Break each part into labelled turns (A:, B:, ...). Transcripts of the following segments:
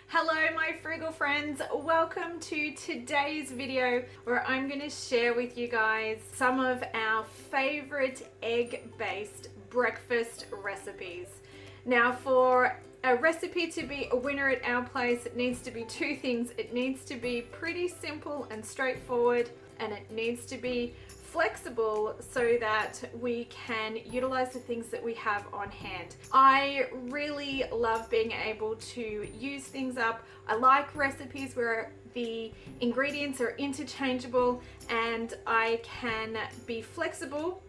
A: Hello my frugal friends, welcome to today's video where I'm going to share with you guys some of our favorite egg-based breakfast recipes. Now for a recipe to be a winner at our place, it needs to be two things. It needs to be pretty simple and straightforward, and it needs to be flexible so that we can utilize the things that we have on hand. I really love being able to use things up. I like recipes where the ingredients are interchangeable and I can be flexible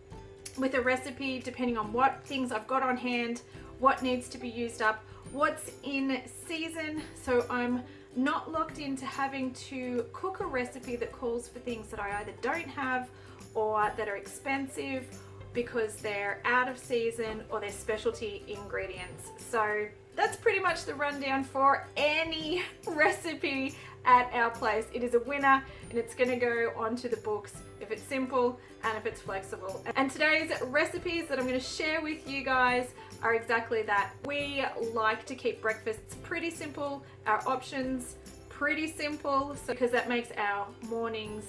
A: with a recipe depending on what things I've got on hand, what needs to be used up, what's in season, so I'm not locked into having to cook a recipe that calls for things that I either don't have or that are expensive because they're out of season or they're specialty ingredients. So that's pretty much the rundown for any recipe at our place. It is a winner and it's going to go onto the books if it's simple and if it's flexible. And today's recipes that I'm going to share with you guys are exactly that. We like to keep breakfasts pretty simple, our options pretty simple, so because that makes our mornings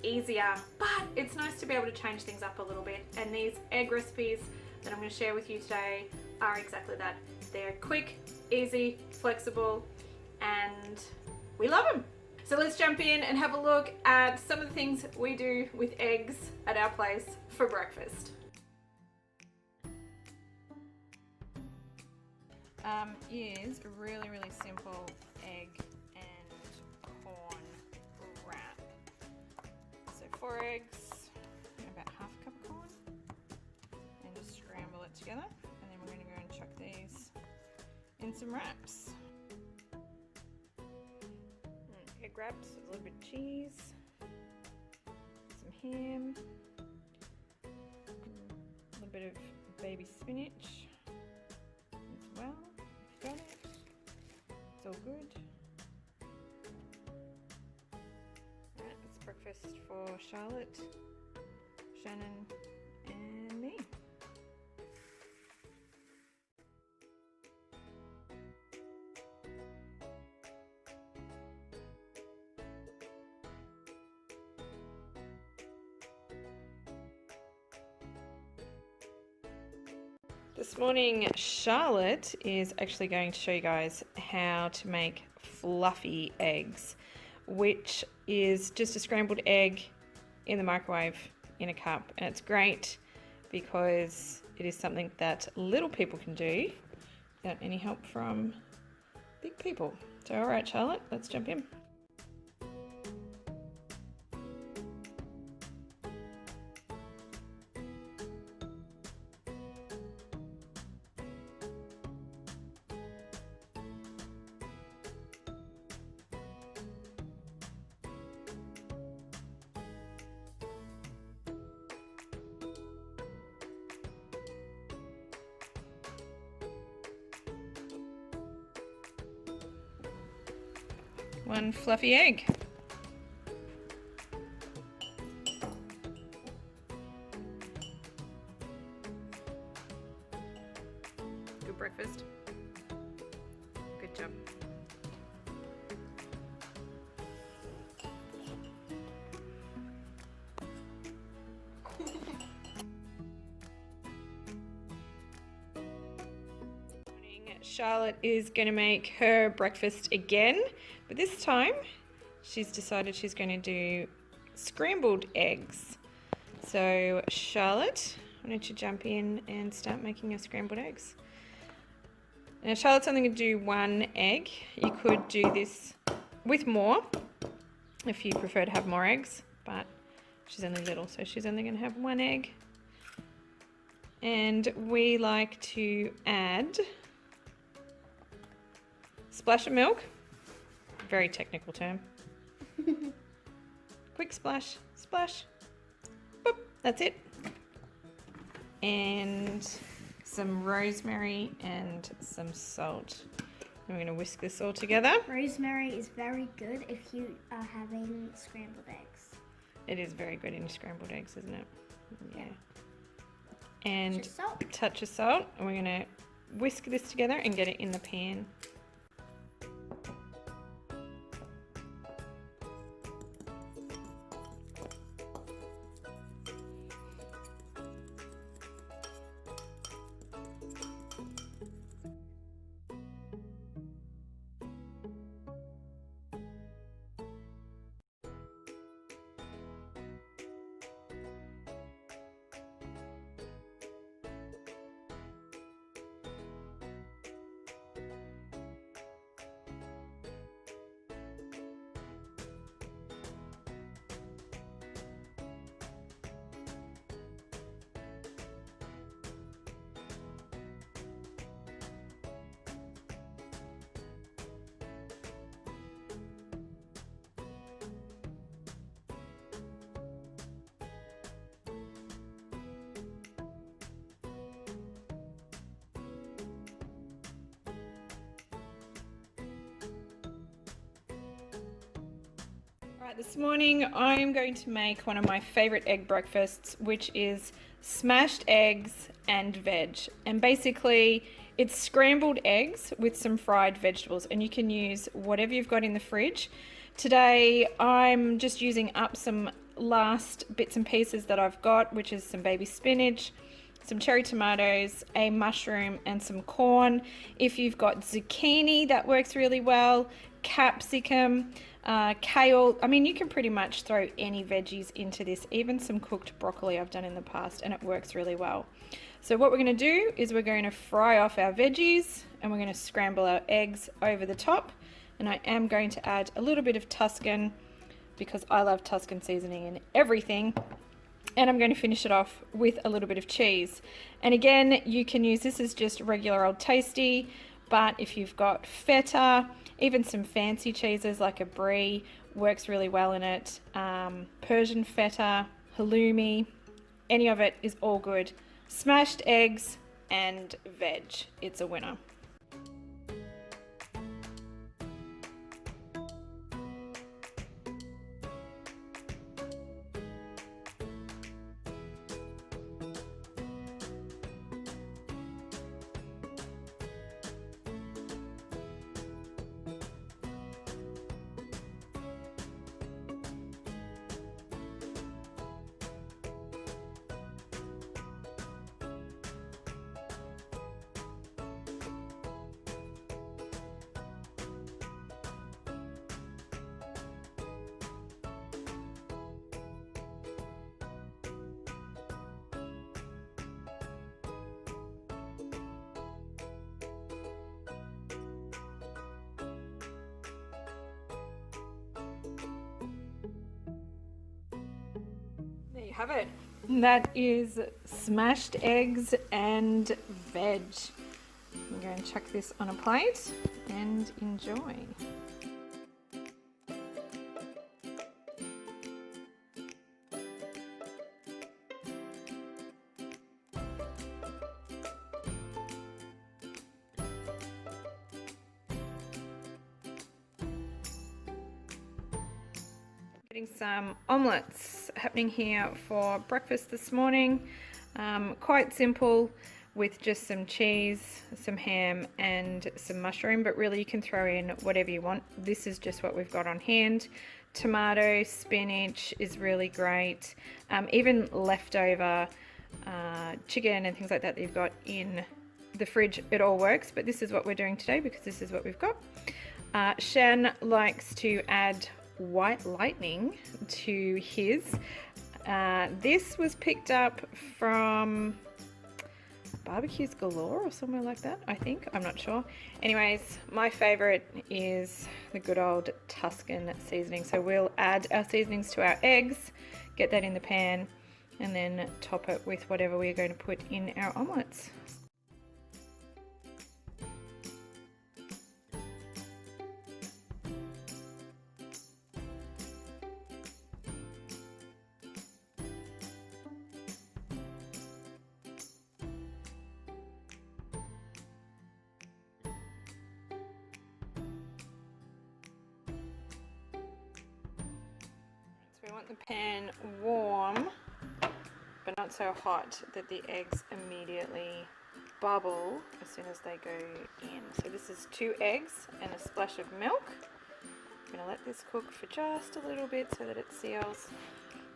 A: easier, but it's nice to be able to change things up a little bit, and these egg recipes that I'm going to share with you today are exactly that. They're quick, easy, flexible, and we love them. So let's jump in and have a look at some of the things we do with eggs at our place for breakfast. Is a really simple egg and corn wrap. So 4 eggs, about half a cup of corn, and just scramble it together, and then we're going to go and chuck these in some wraps. Egg wraps with a little bit of cheese, some ham, a little bit of baby spinach as well. Got it. It's all good. Alright, it's breakfast for Charlotte, Shannon, and me. This morning, Charlotte is actually going to show you guys how to make fluffy eggs, which is just a scrambled egg in the microwave in a cup. And it's great because it is something that little people can do without any help from big people. So all right, Charlotte, let's jump in. One fluffy egg. Good breakfast. Good job. Charlotte is going to make her breakfast again, but this time she's decided she's going to do scrambled eggs. So Charlotte, why don't you jump in and start making your scrambled eggs? Now Charlotte's only going to do 1 egg. You could do this with more if you prefer to have more eggs, but she's only little, so she's only going to have 1 egg. And we like to add splash of milk, very technical term. Quick splash, splash, boop, that's it. And some rosemary and some salt. And we're going to whisk this all together.
B: Rosemary is very good if you are having scrambled eggs.
A: It is very good in scrambled eggs, isn't it? Yeah. And touch of salt. And we're going to whisk this together and get it in the pan. Alright, this morning I'm going to make one of my favorite egg breakfasts, which is smashed eggs and veg. And basically it's scrambled eggs with some fried vegetables, and you can use whatever you've got in the fridge. Today I'm just using up some last bits and pieces that I've got, which is some baby spinach, some cherry tomatoes, a mushroom and some corn. If you've got zucchini, that works really well, capsicum, kale. I mean, you can pretty much throw any veggies into this, even some cooked broccoli I've done in the past, and it works really well. So what we're going to do is we're going to fry off our veggies and we're going to scramble our eggs over the top, and I am going to add a little bit of Tuscan because I love Tuscan seasoning in everything. And I'm going to finish it off with a little bit of cheese. And again, you can use this as just regular old tasty, but if you've got feta, even some fancy cheeses like a brie works really well in it. Persian feta, halloumi, any of it is all good. Smashed eggs and veg, it's a winner. There you have it. That is smashed eggs and veg. I'm going to chuck this on a plate and enjoy. Getting some omelettes happening here for breakfast this morning. Quite simple, with just some cheese, some ham and some mushroom, but really you can throw in whatever you want. This is just what we've got on hand. Tomato, spinach is really great. Even leftover chicken and things like that you've got in the fridge, it all works, but this is what we're doing today because this is what we've got. Shan likes to add white lightning to his. This was picked up from Barbecues Galore or somewhere like that, I think. I'm not sure. Anyways, my favorite is the good old Tuscan seasoning. So we'll add our seasonings to our eggs, get that in the pan, and then top it with whatever we're going to put in our omelettes. We want the pan warm, but not so hot that the eggs immediately bubble as soon as they go in. So this is 2 eggs and a splash of milk. I'm going to let this cook for just a little bit so that it seals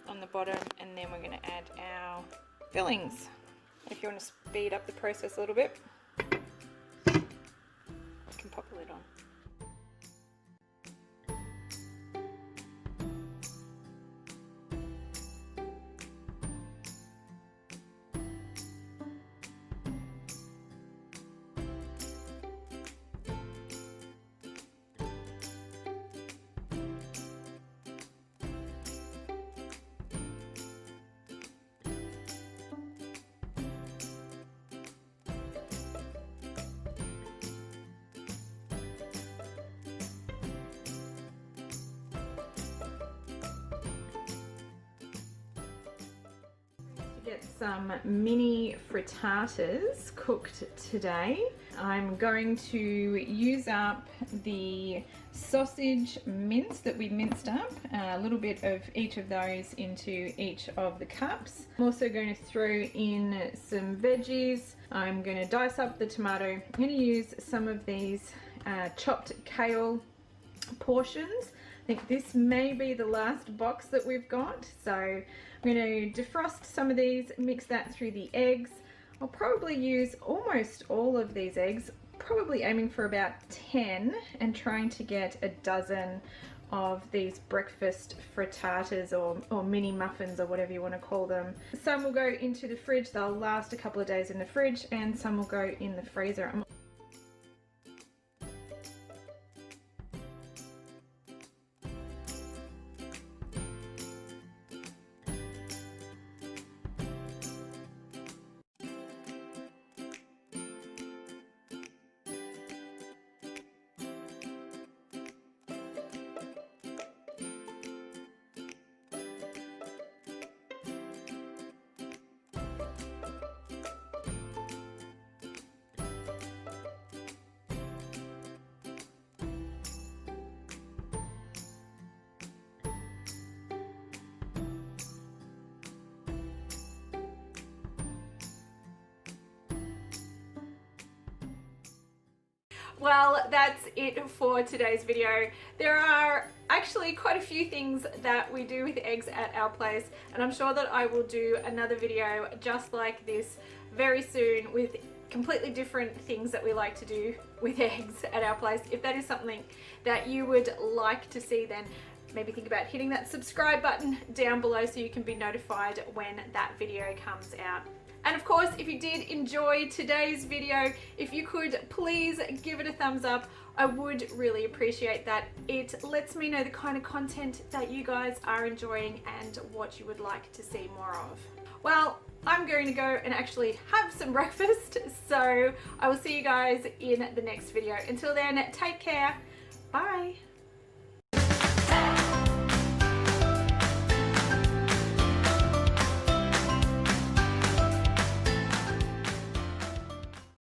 A: on the bottom, and then we're going to add our fillings. If you want to speed up the process a little bit, you can pop the lid on. Get some mini frittatas cooked today. I'm going to use up the sausage mince that we minced up, a little bit of each of those into each of the cups. I'm also going to throw in some veggies. I'm going to dice up the tomato. I'm going to use some of these chopped kale portions. I think this may be the last box that we've got, so I'm going to defrost some of these, mix that through the eggs. I'll probably use almost all of these eggs, probably aiming for about 10 and trying to get a dozen of these breakfast frittatas or mini muffins or whatever you want to call them. Some will go into the fridge, they'll last a couple of days in the fridge, and some will go in the freezer. Well, that's it for today's video. There are actually quite a few things that we do with eggs at our place, and I'm sure that I will do another video just like this very soon with completely different things that we like to do with eggs at our place. If that is something that you would like to see, then maybe think about hitting that subscribe button down below so you can be notified when that video comes out. And of course, if you did enjoy today's video, if you could please give it a thumbs up, I would really appreciate that. It lets me know the kind of content that you guys are enjoying and what you would like to see more of. Well, I'm going to go and actually have some breakfast, so I will see you guys in the next video. Until then, take care. Bye.